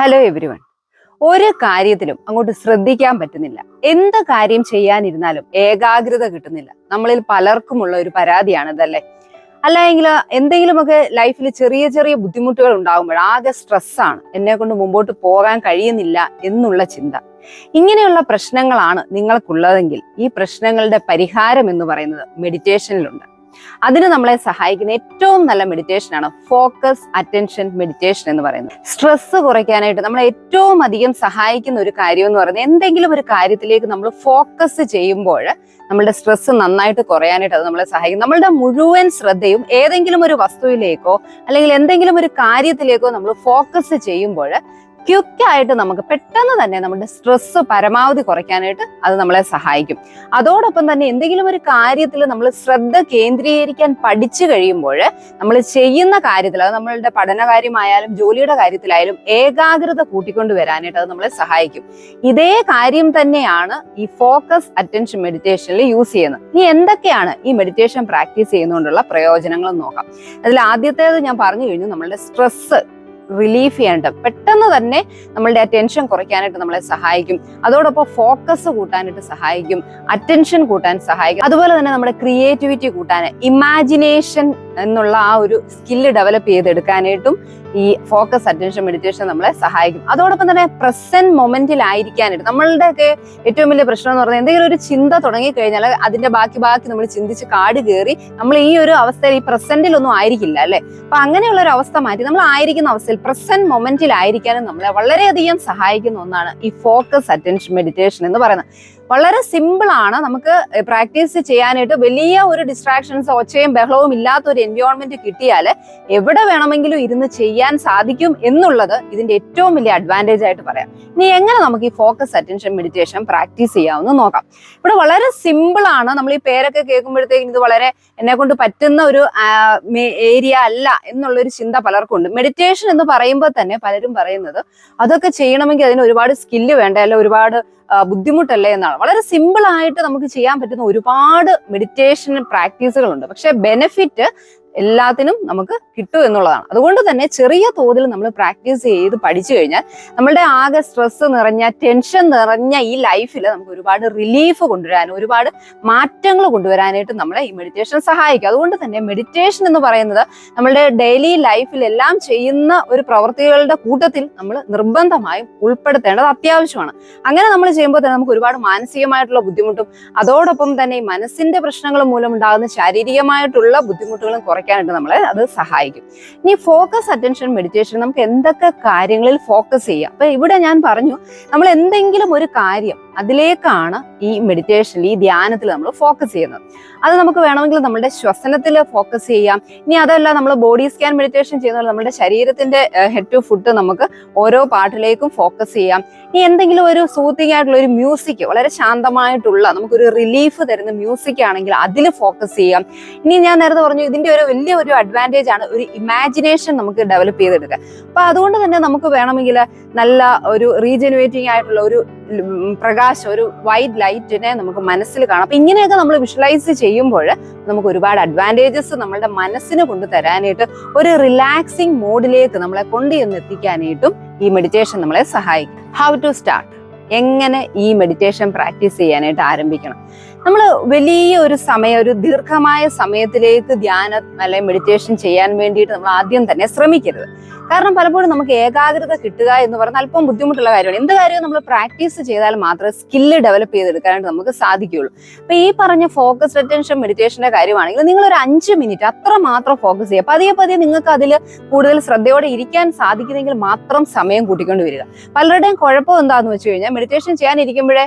Hello everyone. ഒരു കാര്യത്തിലും അങ്ങോട്ട് ശ്രദ്ധിക്കാൻ പറ്റുന്നില്ല. എന്ത് കാര്യം ചെയ്യാനിരുന്നാലും ഏകാഗ്രത കിട്ടുന്നില്ല. നമ്മളിൽ പലർക്കുമുള്ള ഒരു പരാതിയാണിതല്ലേ. അല്ലെങ്കിൽ എന്തെങ്കിലുമൊക്കെ ലൈഫിൽ ചെറിയ ചെറിയ ബുദ്ധിമുട്ടുകൾ ഉണ്ടാകുമ്പോൾ ആകെ സ്ട്രെസ്സാണ്, എന്നെ കൊണ്ട് മുമ്പോട്ട് പോകാൻ കഴിയുന്നില്ല എന്നുള്ള ചിന്ത. ഇങ്ങനെയുള്ള പ്രശ്നങ്ങളാണ് നിങ്ങൾക്കുള്ളതെങ്കിൽ ഈ പ്രശ്നങ്ങളുടെ പരിഹാരം എന്ന് പറയുന്നത് മെഡിറ്റേഷനിലുണ്ട്. അതിന് നമ്മളെ സഹായിക്കുന്ന ഏറ്റവും നല്ല മെഡിറ്റേഷൻ ആണ് ഫോക്കസ് അറ്റൻഷൻ മെഡിറ്റേഷൻ എന്ന് പറയുന്നത്. സ്ട്രെസ് കുറയ്ക്കാനായിട്ട് നമ്മളെ ഏറ്റവും അധികം സഹായിക്കുന്ന ഒരു കാര്യം എന്ന് പറയുന്നത്, എന്തെങ്കിലും ഒരു കാര്യത്തിലേക്ക് നമ്മൾ ഫോക്കസ് ചെയ്യുമ്പോൾ നമ്മളുടെ സ്ട്രെസ് നന്നായിട്ട് കുറയാനായിട്ട് അത് നമ്മളെ സഹായിക്കും. നമ്മളുടെ മുഴുവൻ ശ്രദ്ധയും ഏതെങ്കിലും ഒരു വസ്തുവിലേക്കോ അല്ലെങ്കിൽ എന്തെങ്കിലും ഒരു കാര്യത്തിലേക്കോ നമ്മൾ ഫോക്കസ് ചെയ്യുമ്പോൾ ക്വിക്കായിട്ട് നമുക്ക് പെട്ടെന്ന് തന്നെ നമ്മുടെ സ്ട്രെസ് പരമാവധി കുറയ്ക്കാനായിട്ട് അത് നമ്മളെ സഹായിക്കും. അതോടൊപ്പം തന്നെ എന്തെങ്കിലും ഒരു കാര്യത്തിൽ നമ്മൾ ശ്രദ്ധ കേന്ദ്രീകരിക്കാൻ പഠിച്ചു കഴിയുമ്പോൾ നമ്മൾ ചെയ്യുന്ന കാര്യത്തിൽ, അത് നമ്മളുടെ പഠനകാര്യമായാലും ജോലിയുടെ കാര്യത്തിലായാലും ഏകാഗ്രത കൂട്ടിക്കൊണ്ടുവരാനായിട്ട് അത് നമ്മളെ സഹായിക്കും. ഇതേ കാര്യം തന്നെയാണ് ഈ ഫോക്കസ് അറ്റൻഷൻ മെഡിറ്റേഷനിൽ യൂസ് ചെയ്യുന്നത്. ഇനി എന്തൊക്കെയാണ് ഈ മെഡിറ്റേഷൻ പ്രാക്ടീസ് ചെയ്യുന്നതുകൊണ്ടുള്ള പ്രയോജനങ്ങൾ നോക്കാം. അതിൽ ആദ്യത്തേത് ഞാൻ പറഞ്ഞു കഴിഞ്ഞു, നമ്മളുടെ സ്ട്രെസ് റിലീഫ് ചെയ്യാനായിട്ട്, പെട്ടെന്ന് തന്നെ നമ്മളുടെ അറ്റൻഷൻ കുറയ്ക്കാനായിട്ട് നമ്മളെ സഹായിക്കും. അതോടൊപ്പം ഫോക്കസ് കൂട്ടാനായിട്ട് സഹായിക്കും, അറ്റൻഷൻ കൂട്ടാൻ സഹായിക്കും. അതുപോലെ തന്നെ നമ്മുടെ ക്രിയേറ്റിവിറ്റി കൂട്ടാൻ, ഇമാജിനേഷൻ എന്നുള്ള ആ ഒരു സ്കില്ല് ഡെവലപ്പ് ചെയ്തെടുക്കാനായിട്ടും ഈ ഫോക്കസ് അറ്റൻഷൻ മെഡിറ്റേഷൻ നമ്മളെ സഹായിക്കും. അതോടൊപ്പം തന്നെ പ്രസന്റ് മൊമെന്റിലായിരിക്കാനായിട്ട്, നമ്മളുടെയൊക്കെ ഏറ്റവും വലിയ പ്രശ്നം എന്ന് പറഞ്ഞാൽ എന്തെങ്കിലും ഒരു ചിന്ത തുടങ്ങിക്കഴിഞ്ഞാൽ അതിന്റെ ബാക്കി നമ്മൾ ചിന്തിച്ച് കാട് കയറി നമ്മൾ ഈ ഒരു അവസ്ഥയിൽ ഈ പ്രസന്റിലൊന്നും ആയിരിക്കില്ല അല്ലെ. അപ്പൊ അങ്ങനെയുള്ള ഒരു അവസ്ഥ മാറ്റി നമ്മൾ ആയിരിക്കുന്ന അവസ്ഥയിൽ പ്രസന്റ് മൊമെന്റിലായിരിക്കാനും നമ്മളെ വളരെയധികം സഹായിക്കുന്ന ഒന്നാണ് ഈ ഫോക്കസ് അറ്റൻഷൻ മെഡിറ്റേഷൻ എന്ന് പറയുന്നത്. വളരെ സിമ്പിൾ ആണ്. നമുക്ക് പ്രാക്ടീസ് ചെയ്യാനായിട്ട് വലിയ ഒരു ഡിസ്ട്രാക്ഷൻസ്, ഒച്ചയും ബഹളവും ഇല്ലാത്ത ഒരു എൻവയോൺമെന്റ് കിട്ടിയാൽ എവിടെ വേണമെങ്കിലും ഇരുന്ന് ചെയ്യാൻ സാധിക്കും എന്നുള്ളത് ഇതിന്റെ ഏറ്റവും വലിയ അഡ്വാൻറ്റേജ് ആയിട്ട് പറയാം. ഇനി എങ്ങനെ നമുക്ക് ഈ ഫോക്കസ് അറ്റൻഷൻ മെഡിറ്റേഷൻ പ്രാക്ടീസ് ചെയ്യാമെന്ന് നോക്കാം. ഇവിടെ വളരെ സിമ്പിൾ ആണ്. നമ്മൾ ഈ പേരൊക്കെ കേൾക്കുമ്പോഴത്തേക്കും ഇത് വളരെ എന്നെ കൊണ്ട് പറ്റുന്ന ഒരു ഏരിയ അല്ല എന്നുള്ളൊരു ചിന്ത പലർക്കും ഉണ്ട്. മെഡിറ്റേഷൻ എന്ന് പറയുമ്പോൾ തന്നെ പലരും പറയുന്നത് അതൊക്കെ ചെയ്യണമെങ്കിൽ അതിന് ഒരുപാട് സ്കില്ല് വേണ്ട, അല്ല ഒരുപാട് ബുദ്ധിമുട്ടല്ലേ എന്നാണ്. വളരെ സിമ്പിൾ ആയിട്ട് നമുക്ക് ചെയ്യാൻ പറ്റുന്ന ഒരുപാട് മെഡിറ്റേഷൻ പ്രാക്ടീസുകളുണ്ട്. പക്ഷെ ബെനിഫിറ്റ് എല്ലാത്തിനും നമുക്ക് കിട്ടും എന്നുള്ളതാണ്. അതുകൊണ്ട് തന്നെ ചെറിയ തോതിൽ നമ്മൾ പ്രാക്ടീസ് ചെയ്ത് പഠിച്ചു കഴിഞ്ഞാൽ നമ്മളുടെ ആകെ സ്ട്രെസ് നിറഞ്ഞ, ടെൻഷൻ നിറഞ്ഞ ഈ ലൈഫിൽ നമുക്ക് ഒരുപാട് റിലീഫ് കൊണ്ടുവരാനും ഒരുപാട് മാറ്റങ്ങൾ കൊണ്ടുവരാനായിട്ട് നമ്മളെ ഈ മെഡിറ്റേഷൻ സഹായിക്കും. അതുകൊണ്ട് തന്നെ മെഡിറ്റേഷൻ എന്ന് പറയുന്നത് നമ്മളുടെ ഡെയിലി ലൈഫിൽ എല്ലാം ചെയ്യുന്ന ഒരു പ്രവൃത്തികളുടെ കൂട്ടത്തിൽ നമ്മൾ നിർബന്ധമായും ഉൾപ്പെടുത്തേണ്ടത് അത്യാവശ്യമാണ്. അങ്ങനെ നമ്മൾ ചെയ്യുമ്പോൾ തന്നെ നമുക്ക് ഒരുപാട് മാനസികമായിട്ടുള്ള ബുദ്ധിമുട്ടും അതോടൊപ്പം തന്നെ ഈ മനസ്സിന്റെ പ്രശ്നങ്ങൾ മൂലം ഉണ്ടാകുന്ന ശാരീരികമായിട്ടുള്ള ബുദ്ധിമുട്ടുകളും കുറയ്ക്കാനായിട്ട് നമ്മളെ അത് സഹായിക്കും. ഇനി ഫോക്കസ് അറ്റൻഷൻ മെഡിറ്റേഷൻ നമുക്ക് എന്തൊക്കെ കാര്യങ്ങളിൽ ഫോക്കസ് ചെയ്യാം. അപ്പൊ ഇവിടെ ഞാൻ പറഞ്ഞു, നമ്മൾ എന്തെങ്കിലും ഒരു കാര്യം അതിലേക്കാണ് ഈ മെഡിറ്റേഷനിൽ, ഈ ധ്യാനത്തിൽ നമ്മൾ ഫോക്കസ് ചെയ്യുന്നത്. അത് നമുക്ക് വേണമെങ്കിൽ നമ്മുടെ ശ്വസനത്തിൽ ഫോക്കസ് ചെയ്യാം. ഇനി അതല്ല, നമ്മൾ ബോഡി സ്കാൻ മെഡിറ്റേഷൻ ചെയ്യുന്നത് നമ്മുടെ ശരീരത്തിന്റെ ഹെഡ് ടു ഫുട്ട് നമുക്ക് ഓരോ പാർട്ടിലേക്കും ഫോക്കസ് ചെയ്യാം. ഇനി എന്തെങ്കിലും ഒരു സൂത്തിങ് ആയിട്ടുള്ള ഒരു മ്യൂസിക്, വളരെ ശാന്തമായിട്ടുള്ള നമുക്കൊരു റിലീഫ് തരുന്ന മ്യൂസിക് ആണെങ്കിൽ അതിൽ ഫോക്കസ് ചെയ്യാം. ഇനി ഞാൻ നേരത്തെ പറഞ്ഞു, ഇതിന്റെ ഒരു വലിയ ഒരു അഡ്വാൻറ്റേജ് ആണ് ഒരു ഇമാജിനേഷൻ നമുക്ക് ഡെവലപ്പ് ചെയ്തെടുക്കുക. അപ്പൊ അതുകൊണ്ട് തന്നെ നമുക്ക് വേണമെങ്കിൽ നല്ല ഒരു റീജനുവേറ്റിംഗ് ആയിട്ടുള്ള ഒരു പ്രകാശം, ഒരു വൈറ്റ് ലൈറ്റിനെ നമുക്ക് മനസ്സിൽ കാണാം. അപ്പൊ ഇങ്ങനെയൊക്കെ നമ്മൾ വിഷ്വലൈസ് ചെയ്യുമ്പോൾ നമുക്ക് ഒരുപാട് അഡ്വാൻറ്റേജസ് നമ്മളുടെ മനസ്സിന് കൊണ്ടുതരാനായിട്ട്, ഒരു റിലാക്സിങ് മോഡിലേക്ക് നമ്മളെ കൊണ്ടുചെന്ന് എത്തിക്കാനായിട്ടും ഈ മെഡിറ്റേഷൻ നമ്മളെ സഹായിക്കും. ഹൗ ടു സ്റ്റാർട്ട്, എങ്ങനെ ഈ മെഡിറ്റേഷൻ പ്രാക്ടീസ് ചെയ്യാനായിട്ട് ആരംഭിക്കണം? നമ്മൾ വലിയ ഒരു സമയം, ഒരു ദീർഘമായ സമയത്തിലേക്ക് ധ്യാനം അല്ലെങ്കിൽ മെഡിറ്റേഷൻ ചെയ്യാൻ വേണ്ടിയിട്ട് നമ്മൾ ആദ്യം തന്നെ ശ്രമിക്കരുത്. കാരണം പലപ്പോഴും നമുക്ക് ഏകാഗ്രത കിട്ടുക എന്ന് പറഞ്ഞാൽ അല്പം ബുദ്ധിമുട്ടുള്ള കാര്യമാണ്. എന്ത് കാര്യവും നമ്മൾ പ്രാക്ടീസ് ചെയ്താൽ മാത്രമേ സ്കില്ല് ഡെവലപ്പ് ചെയ്തെടുക്കാനായിട്ട് നമുക്ക് സാധിക്കുകയുള്ളൂ. അപ്പൊ ഈ പറഞ്ഞ ഫോക്കസ്ഡ് അറ്റൻഷൻ മെഡിറ്റേഷന്റെ കാര്യമാണെങ്കിൽ നിങ്ങൾ ഒരു 5 മിനിറ്റ് അത്ര മാത്രം ഫോക്കസ് ചെയ്യുക. പതിയെ പതിയെ നിങ്ങൾക്ക് അതിൽ കൂടുതൽ ശ്രദ്ധയോടെ ഇരിക്കാൻ സാധിക്കുന്നെങ്കിൽ മാത്രം സമയം കൂട്ടിക്കൊണ്ട് വരിക. പലരുടെയും കുഴപ്പം എന്താന്ന് വെച്ച് കഴിഞ്ഞാൽ, മെഡിറ്റേഷൻ ചെയ്യാനിരിക്കുമ്പോഴേ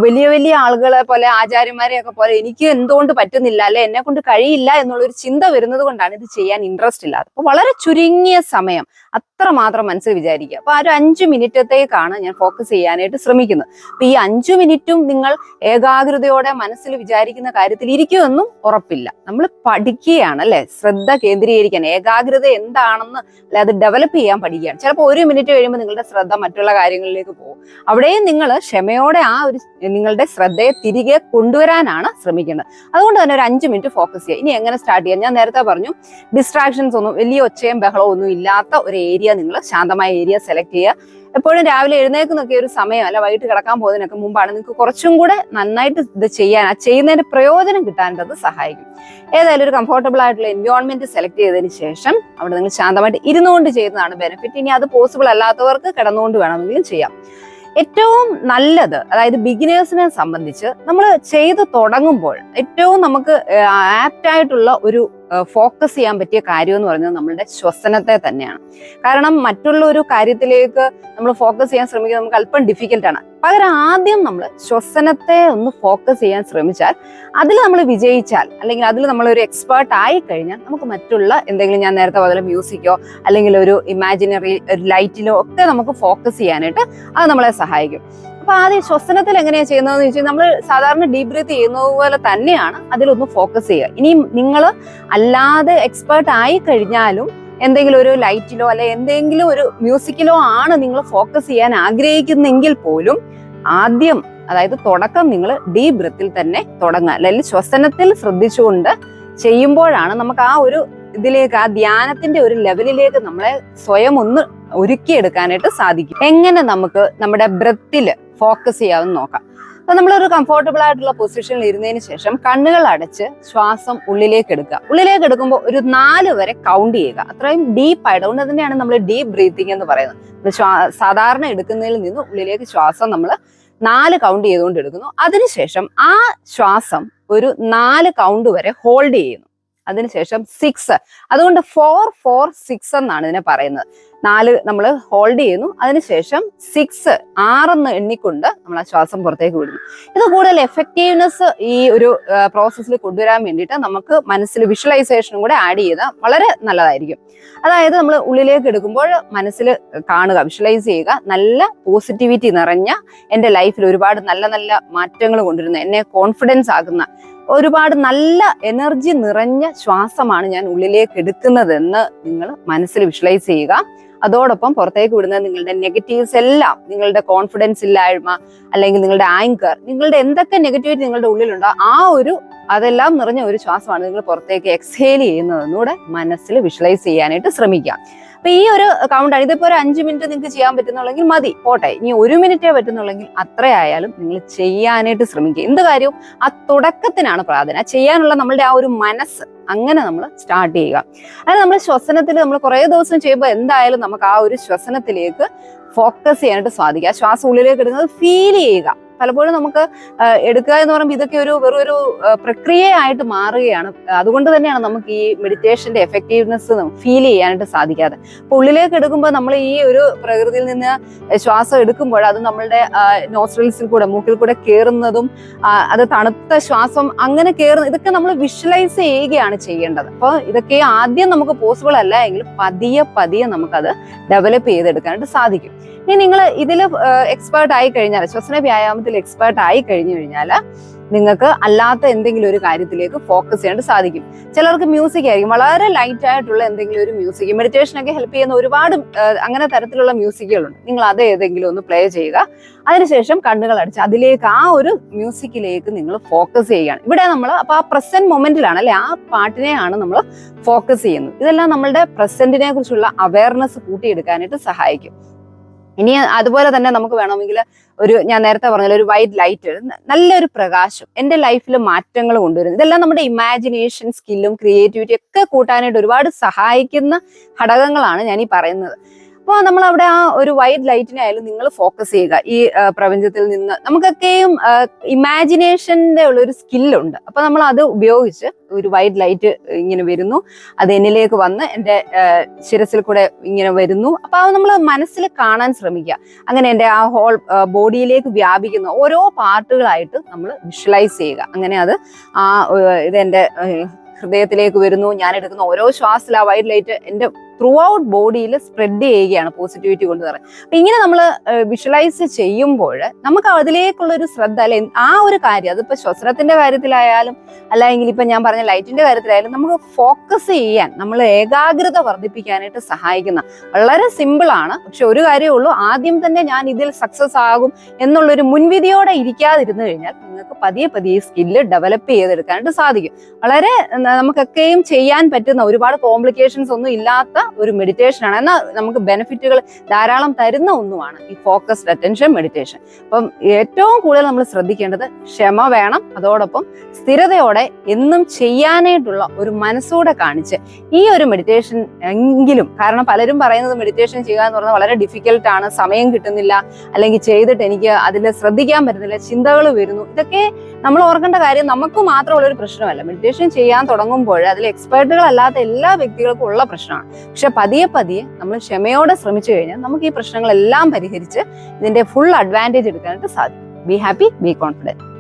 വലിയ വലിയ ആളുകളെ പോലെ, ആചാര്യന്മാരെയൊക്കെ പോലെ എനിക്ക് എന്തുകൊണ്ട് പറ്റുന്നില്ല, അല്ലെ എന്നെ കൊണ്ട് കഴിയില്ല എന്നുള്ളൊരു ചിന്ത വരുന്നത് കൊണ്ടാണ് ഇത് ചെയ്യാൻ ഇൻട്രസ്റ്റ് ഇല്ലാത്തത്. അപ്പൊ വളരെ ചുരുങ്ങിയ സമയം അത്ര മാത്രം മനസ്സിൽ വിചാരിക്കുക. അപ്പൊ ആ ഒരു 5 മിനിറ്റത്തേക്കാണ് ഞാൻ ഫോക്കസ് ചെയ്യാനായിട്ട് ശ്രമിക്കുന്നത്. അപ്പൊ ഈ 5 മിനിറ്റും നിങ്ങൾ ഏകാഗ്രതയോടെ മനസ്സിൽ വിചാരിക്കുന്ന കാര്യത്തിൽ ഇരിക്കുമെന്നും ഉറപ്പില്ല. നമ്മൾ പഠിക്കുകയാണ് അല്ലെ, ശ്രദ്ധ കേന്ദ്രീകരിക്കാൻ, ഏകാഗ്രത എന്താണെന്ന് അല്ലെ അത് ഡെവലപ്പ് ചെയ്യാൻ പഠിക്കുകയാണ്. ചിലപ്പോൾ 1 മിനിറ്റ് കഴിയുമ്പോൾ നിങ്ങളുടെ ശ്രദ്ധ മറ്റുള്ള കാര്യങ്ങളിലേക്ക് പോകും. അവിടെയും നിങ്ങൾ ക്ഷമയോടെ ആ ഒരു നിങ്ങളുടെ ശ്രദ്ധയെ തിരികെ കൊണ്ടുവരാനാണ് ശ്രമിക്കേണ്ടത്. അതുകൊണ്ട് തന്നെ ഒരു 5 മിനിറ്റ് ഫോക്കസ് ചെയ്യുക. ഇനി എങ്ങനെ സ്റ്റാർട്ട് ചെയ്യാം? ഞാൻ നേരത്തെ പറഞ്ഞു, ഡിസ്ട്രാക്ഷൻസ് ഒന്നും, വലിയ ഒച്ചയും ബഹളവും ഒന്നും ഇല്ലാത്ത ഒരു ഏരിയ നിങ്ങൾ ശാന്തമായ ഏരിയ സെലക്ട് ചെയ്യുക. എപ്പോഴും രാവിലെ എഴുന്നേൽക്കുന്നൊക്കെ ഒരു സമയം അല്ല, വൈകിട്ട് കിടക്കാൻ പോകുന്നതിനൊക്കെ മുമ്പാണ്. നിങ്ങൾക്ക് കുറച്ചും കൂടെ നന്നായിട്ട് ഇത് ചെയ്യാൻ, ആ ചെയ്യുന്നതിന്റെ പ്രയോജനം കിട്ടാനായിട്ട് അത് സഹായിക്കും. ഏതായാലും ഒരു കംഫർട്ടബിൾ ആയിട്ടുള്ള എൻവയോൺമെന്റ് സെലക്ട് ചെയ്തതിന് ശേഷം അവിടെ നിങ്ങൾ ശാന്തമായിട്ട് ഇരുന്നുകൊണ്ട് ചെയ്യുന്നതാണ് ബെനിഫിറ്റ്. ഇനി അത് പോസിബിൾ അല്ലാത്തവർക്ക് കിടന്നുകൊണ്ട് വേണമെങ്കിലും ചെയ്യാം. ഏറ്റവും നല്ലത്, അതായത് ബിഗിനേഴ്സിനെ സംബന്ധിച്ച് നമ്മൾ ചെയ്ത് തുടങ്ങുമ്പോൾ ഏറ്റവും നമുക്ക് ആപ്റ്റ് ആയിട്ടുള്ള ഒരു ഫോക്കസ് ചെയ്യാൻ പറ്റിയ കാര്യം എന്ന് പറയുന്നത് നമ്മളുടെ ശ്വസനത്തെ തന്നെയാണ്. കാരണം മറ്റുള്ള ഒരു കാര്യത്തിലേക്ക് നമ്മൾ ഫോക്കസ് ചെയ്യാൻ ശ്രമിക്കുന്നത് നമുക്ക് അല്പം ഡിഫിക്കൽട്ടാണ്. പകരം ആദ്യം നമ്മൾ ശ്വസനത്തെ ഒന്ന് ഫോക്കസ് ചെയ്യാൻ ശ്രമിച്ചാൽ, അതിൽ നമ്മൾ വിജയിച്ചാൽ, അല്ലെങ്കിൽ അതിൽ നമ്മൾ ഒരു എക്സ്പേർട്ട് ആയി കഴിഞ്ഞാൽ നമുക്ക് മറ്റുള്ള എന്തെങ്കിലും, ഞാൻ നേരത്തെ പറഞ്ഞ മ്യൂസിക്കോ അല്ലെങ്കിൽ ഒരു ഇമാജിനറി ലൈറ്റിലോ ഒക്കെ നമുക്ക് ഫോക്കസ് ചെയ്യാനായിട്ട് അത് നമ്മളെ സഹായിക്കും. അപ്പൊ ആദ്യം ശ്വസനത്തിൽ എങ്ങനെയാണ് ചെയ്യുന്നതെന്ന് ചോദിച്ചാൽ, നമ്മൾ സാധാരണ ഡീപ് ബ്രീത്ത് ചെയ്യുന്നത് പോലെ തന്നെയാണ് അതിലൊന്ന് ഫോക്കസ് ചെയ്യുക. ഇനി നിങ്ങൾ അല്ലാതെ എക്സ്പേർട്ട് ആയി കഴിഞ്ഞാലും എന്തെങ്കിലും ഒരു ലൈറ്റിലോ അല്ലെ എന്തെങ്കിലും ഒരു മ്യൂസിക്കിലോ ആണ് നിങ്ങൾ ഫോക്കസ് ചെയ്യാൻ ആഗ്രഹിക്കുന്നെങ്കിൽ പോലും ആദ്യം, അതായത് തുടക്കം നിങ്ങൾ ഡീപ് ബ്രീത്തിൽ തന്നെ തുടങ്ങുക. അല്ലെങ്കിൽ ശ്വസനത്തിൽ ശ്രദ്ധിച്ചുകൊണ്ട് ചെയ്യുമ്പോഴാണ് നമുക്ക് ആ ഒരു ഇതിലേക്ക്, ആ ധ്യാനത്തിന്റെ ഒരു ലെവലിലേക്ക് നമ്മളെ സ്വയം ഒന്ന് ഒരുക്കിയെടുക്കാനായിട്ട് സാധിക്കും. എങ്ങനെ നമുക്ക് നമ്മുടെ ബ്രെത്തിൽ ഫോക്കസ് ചെയ്യാമെന്ന് നോക്കാം. അപ്പൊ നമ്മളൊരു കംഫർട്ടബിൾ ആയിട്ടുള്ള പൊസിഷനിൽ ഇരുന്നതിന് ശേഷം കണ്ണുകൾ അടച്ച് ശ്വാസം ഉള്ളിലേക്ക് എടുക്കുക. ഉള്ളിലേക്ക് എടുക്കുമ്പോൾ ഒരു 4 വരെ കൗണ്ട് ചെയ്യുക. അത്രയും ഡീപ്പായിട്ട്, അതുകൊണ്ട് തന്നെയാണ് നമ്മൾ ഡീപ്പ് ബ്രീത്തിങ് എന്ന് പറയുന്നത്. സാധാരണ എടുക്കുന്നതിൽ നിന്ന് ഉള്ളിലേക്ക് ശ്വാസം നമ്മൾ 4 കൗണ്ട് ചെയ്തുകൊണ്ട് എടുക്കുന്നു. അതിനുശേഷം ആ ശ്വാസം ഒരു 4 കൗണ്ട് വരെ ഹോൾഡ് ചെയ്യുന്നു. അതിനുശേഷം 6, അതുകൊണ്ട് 4, 4, 6 എന്നാണ് ഇതിനെ പറയുന്നത്. 4 നമ്മൾ ഹോൾഡ് ചെയ്യുന്നു, അതിനുശേഷം 6, 6 എണ്ണിക്കൊണ്ട് നമ്മൾ ആ ശ്വാസം പുറത്തേക്ക് വിടുന്നു. ഇത് കൂടുതൽ എഫക്റ്റീവ്നെസ് ഈ ഒരു പ്രോസസ്സിൽ കൊണ്ടുവരാൻ വേണ്ടിയിട്ട് നമുക്ക് മനസ്സിൽ വിഷ്വലൈസേഷനും കൂടെ ആഡ് ചെയ്താൽ വളരെ നല്ലതായിരിക്കും. അതായത് നമ്മൾ ഉള്ളിലേക്ക് എടുക്കുമ്പോൾ മനസ്സിൽ കാണുക, വിഷ്വലൈസ് ചെയ്യുക, നല്ല പോസിറ്റിവിറ്റി നിറഞ്ഞ, എൻ്റെ ലൈഫിൽ ഒരുപാട് നല്ല നല്ല മാറ്റങ്ങൾ കൊണ്ടുവരുന്ന, എന്നെ കോൺഫിഡൻസ് ആകുന്ന, ഒരുപാട് നല്ല എനർജി നിറഞ്ഞ ശ്വാസമാണ് ഞാൻ ഉള്ളിലേക്ക് എടുക്കുന്നതെന്ന് നിങ്ങൾ മനസ്സിൽ വിഷ്വലൈസ് ചെയ്യുക. അതോടൊപ്പം പുറത്തേക്ക് വിടുന്ന നിങ്ങളുടെ നെഗറ്റീവ്സ് എല്ലാം, നിങ്ങളുടെ കോൺഫിഡൻസ് ഇല്ലായ്മ അല്ലെങ്കിൽ നിങ്ങളുടെ ആങ്കർ, നിങ്ങളുടെ എന്തൊക്കെ നെഗറ്റിവിറ്റി നിങ്ങളുടെ ഉള്ളിലുണ്ടോ അതെല്ലാം നിറഞ്ഞ ഒരു ശ്വാസമാണ് നിങ്ങൾ പുറത്തേക്ക് എക്സ്ഹേൽ ചെയ്യുന്നതെന്നൂടെ മനസ്സിൽ വിഷ്വലൈസ് ചെയ്യാനായിട്ട് ശ്രമിക്കുക. അപ്പൊ ഈ ഒരു കൗണ്ടാണ്. ഇതിപ്പോ ഒരു 5 മിനിറ്റ് നിങ്ങൾക്ക് ചെയ്യാൻ പറ്റുന്നുള്ളെങ്കിൽ മതി, പോട്ടെ. ഇനി 1 മിനിറ്റേ പറ്റുന്നുള്ളെങ്കിൽ അത്രയായാലും നിങ്ങൾ ചെയ്യാനായിട്ട് ശ്രമിക്കുക. എന്ത് കാര്യവും ആ തുടക്കത്തിനാണ് പ്രാധാന്യം. ചെയ്യാനുള്ള നമ്മളുടെ ആ ഒരു മനസ്സ് അങ്ങനെ നമ്മൾ സ്റ്റാർട്ട് ചെയ്യുക. അതായത് നമ്മൾ ശ്വസനത്തിൽ നമ്മൾ കുറേ ദിവസം ചെയ്യുമ്പോൾ എന്തായാലും നമുക്ക് ആ ഒരു ശ്വസനത്തിലേക്ക് ഫോക്കസ് ചെയ്യാനായിട്ട് സാധിക്കുക. ആ ശ്വാസം ഉള്ളിലേക്ക് എടുക്കുന്നത് ഫീൽ ചെയ്യുക. പലപ്പോഴും നമുക്ക് എടുക്കുക എന്ന് പറയുമ്പോൾ ഇതൊക്കെ വെറൊരു പ്രക്രിയയായിട്ട് മാറുകയാണ്. അതുകൊണ്ട് തന്നെയാണ് നമുക്ക് ഈ മെഡിറ്റേഷന്റെ എഫക്റ്റീവ്നെസ് ഫീൽ ചെയ്യാനായിട്ട് സാധിക്കാതെ. അപ്പൊ ഉള്ളിലേക്ക് എടുക്കുമ്പോൾ നമ്മൾ ഈ ഒരു പ്രകൃതിയിൽ നിന്ന് ശ്വാസം എടുക്കുമ്പോൾ അത് നമ്മളുടെ നോസ്ട്രിൽസിൽ കൂടെ, മൂക്കിൽ കൂടെ കയറുന്നതും അത് തണുത്ത ശ്വാസം അങ്ങനെ കയറുന്ന, ഇതൊക്കെ നമ്മൾ വിഷ്വലൈസ് ചെയ്യുകയാണ് ചെയ്യേണ്ടത്. അപ്പോൾ ഇതൊക്കെ ആദ്യം നമുക്ക് പോസിബിൾ അല്ല എങ്കിലും പതിയെ നമുക്കത് ഡെവലപ്പ് ചെയ്തെടുക്കാനായിട്ട് സാധിക്കും. ഇനി നിങ്ങൾ ഇതിൽ എക്സ്പേർട്ട് ആയി കഴിഞ്ഞാൽ, ശ്വസന വ്യായാമത്തിൽ എക്സ്പേർട്ട് ആയി കഴിഞ്ഞു കഴിഞ്ഞാൽ നിങ്ങൾക്ക് അല്ലാത്ത എന്തെങ്കിലും ഒരു കാര്യത്തിലേക്ക് ഫോക്കസ് ചെയ്യാനായിട്ട് സാധിക്കും. ചിലർക്ക് മ്യൂസിക് ആയിരിക്കും, വളരെ ലൈറ്റ് ആയിട്ടുള്ള എന്തെങ്കിലും ഒരു മ്യൂസിക്, മെഡിറ്റേഷനൊക്കെ ഹെൽപ്പ് ചെയ്യുന്ന ഒരുപാട് അങ്ങനെ തരത്തിലുള്ള മ്യൂസിക്കുകളുണ്ട്. നിങ്ങൾ അത് ഏതെങ്കിലും ഒന്ന് പ്ലേ ചെയ്യുക. അതിനുശേഷം കണ്ണുകൾ അടച്ച് അതിലേക്ക്, ആ ഒരു മ്യൂസിക്കിലേക്ക് നിങ്ങൾ ഫോക്കസ് ചെയ്യുകയാണ്. ഇവിടെ നമ്മൾ അപ്പോൾ ആ പ്രസന്റ് മൊമെന്റിലാണ്, അല്ലെ, ആ പാട്ടിനെയാണ് നമ്മൾ ഫോക്കസ് ചെയ്യുന്നത്. ഇതെല്ലാം നമ്മളുടെ പ്രസന്റിനെ കുറിച്ചുള്ള അവയർനെസ് കൂട്ടിയെടുക്കാനായിട്ട് സഹായിക്കും. ഇനി അതുപോലെ തന്നെ നമുക്ക് വേണമെങ്കിൽ ഞാൻ നേരത്തെ പറഞ്ഞ ഒരു വൈറ്റ് ലൈറ്റ്, നല്ലൊരു പ്രകാശം എൻ്റെ ലൈഫിൽ മാറ്റങ്ങൾ കൊണ്ടുവരുന്നത്, ഇതെല്ലാം നമ്മുടെ ഇമാജിനേഷൻ സ്കില്ലും ക്രിയേറ്റിവിറ്റി ഒക്കെ കൂട്ടാനായിട്ട് ഒരുപാട് സഹായിക്കുന്ന ഘടകങ്ങളാണ് ഞാൻ ഈ പറയുന്നത്. അപ്പോൾ നമ്മൾ അവിടെ ആ ഒരു വൈറ്റ് ലൈറ്റിനായാലും നിങ്ങൾ ഫോക്കസ് ചെയ്യുക. ഈ പ്രപഞ്ചത്തിൽ നിന്ന് നമുക്കൊക്കെയും ഇമാജിനേഷന്റെ ഉള്ളൊരു സ്കില്ലുണ്ട്. അപ്പൊ നമ്മൾ അത് ഉപയോഗിച്ച് ഒരു വൈറ്റ് ലൈറ്റ് ഇങ്ങനെ വരുന്നു, അത് എന്നിലേക്ക് വന്ന് എൻ്റെ ശിരസിൽ കൂടെ ഇങ്ങനെ വരുന്നു. അപ്പൊ അത് നമ്മൾ മനസ്സിൽ കാണാൻ ശ്രമിക്കുക. അങ്ങനെ എൻ്റെ ആ ഹോൾ ബോഡിയിലേക്ക് വ്യാപിക്കുന്ന ഓരോ പാർട്ടുകളായിട്ട് നമ്മൾ വിഷ്വലൈസ് ചെയ്യുക. അങ്ങനെ അത് ഇതെൻ്റെ ഹൃദയത്തിലേക്ക് വരുന്നു, ഞാൻ എടുക്കുന്ന ഓരോ ശ്വാസത്തിൽ ആ വൈറ്റ് ലൈറ്റ് എൻ്റെ ത്രൂ ഔട്ട് ബോഡിയിൽ സ്പ്രെഡ് ചെയ്യുകയാണ് പോസിറ്റിവിറ്റി കൊണ്ടുവരാൻ. അപ്പൊ ഇങ്ങനെ നമ്മൾ വിഷ്വലൈസ് ചെയ്യുമ്പോൾ നമുക്ക് അതിലേക്കുള്ള ഒരു ശ്രദ്ധ, അല്ലെ, ആ ഒരു കാര്യം, അതിപ്പോ ശ്വസനത്തിന്റെ കാര്യത്തിലായാലും അല്ലെങ്കിൽ ഇപ്പൊ ഞാൻ പറഞ്ഞ ലൈറ്റിന്റെ കാര്യത്തിലായാലും നമുക്ക് ഫോക്കസ് ചെയ്യാൻ, നമ്മൾ ഏകാഗ്രത വർദ്ധിപ്പിക്കാനായിട്ട് സഹായിക്കുന്ന വളരെ സിമ്പിൾ ആണ്. പക്ഷെ ഒരു കാര്യമേ ഉള്ളൂ, ആദ്യം തന്നെ ഞാൻ ഇതിൽ സക്സസ് ആകും എന്നുള്ളൊരു മുൻവിധിയോടെ ഇരിക്കാതിരുന്നു കഴിഞ്ഞാൽ നിങ്ങൾക്ക് പതിയെ സ്കില്ല് ഡെവലപ്പ് ചെയ്തെടുക്കാനായിട്ട് സാധിക്കും. വളരെ നമുക്കൊക്കെയും ചെയ്യാൻ പറ്റുന്ന, ഒരുപാട് കോംപ്ലിക്കേഷൻസ് ഒന്നും ഇല്ലാത്ത ഒരു മെഡിറ്റേഷൻ ആണ്. എന്നാൽ നമുക്ക് ബെനിഫിറ്റുകൾ ധാരാളം തരുന്ന ഒന്നുമാണ് ഈ ഫോക്കസ്ഡ് അറ്റൻഷൻ മെഡിറ്റേഷൻ. അപ്പം ഏറ്റവും കൂടുതൽ നമ്മൾ ശ്രദ്ധിക്കേണ്ടത് ക്ഷമ വേണം, അതോടൊപ്പം സ്ഥിരതയോടെ എന്നും ചെയ്യാനായിട്ടുള്ള ഒരു മനസ്സൂടെ കാണിച്ച് ഈ ഒരു മെഡിറ്റേഷൻ എങ്കിലും, കാരണം പലരും പറയുന്നത് മെഡിറ്റേഷൻ ചെയ്യുക എന്ന് പറഞ്ഞാൽ വളരെ ഡിഫിക്കൽട്ട് ആണ്, സമയം കിട്ടുന്നില്ല, അല്ലെങ്കിൽ ചെയ്തിട്ട് എനിക്ക് അതിൽ ശ്രദ്ധിക്കാൻ പറ്റുന്നില്ല, ചിന്തകൾ വരുന്നു. ഇതൊക്കെ നമ്മൾ ഓർക്കേണ്ട കാര്യം നമുക്ക് മാത്രമുള്ള ഒരു പ്രശ്നമല്ല. മെഡിറ്റേഷൻ ചെയ്യാൻ തുടങ്ങുമ്പോൾ അതിൽ എക്സ്പേർട്ടുകളല്ലാത്ത എല്ലാ വ്യക്തികൾക്കും ഉള്ള പ്രശ്നമാണ്. പക്ഷെ പതിയെ പതിയെ നമ്മൾ ക്ഷമയോടെ ശ്രമിച്ചു കഴിഞ്ഞാൽ നമുക്ക് ഈ പ്രശ്നങ്ങളെല്ലാം പരിഹരിച്ച് ഇതിന്റെ ഫുൾ അഡ്വാൻറ്റേജ് എടുക്കാനായിട്ട് സാധിക്കും. Be happy, be confident.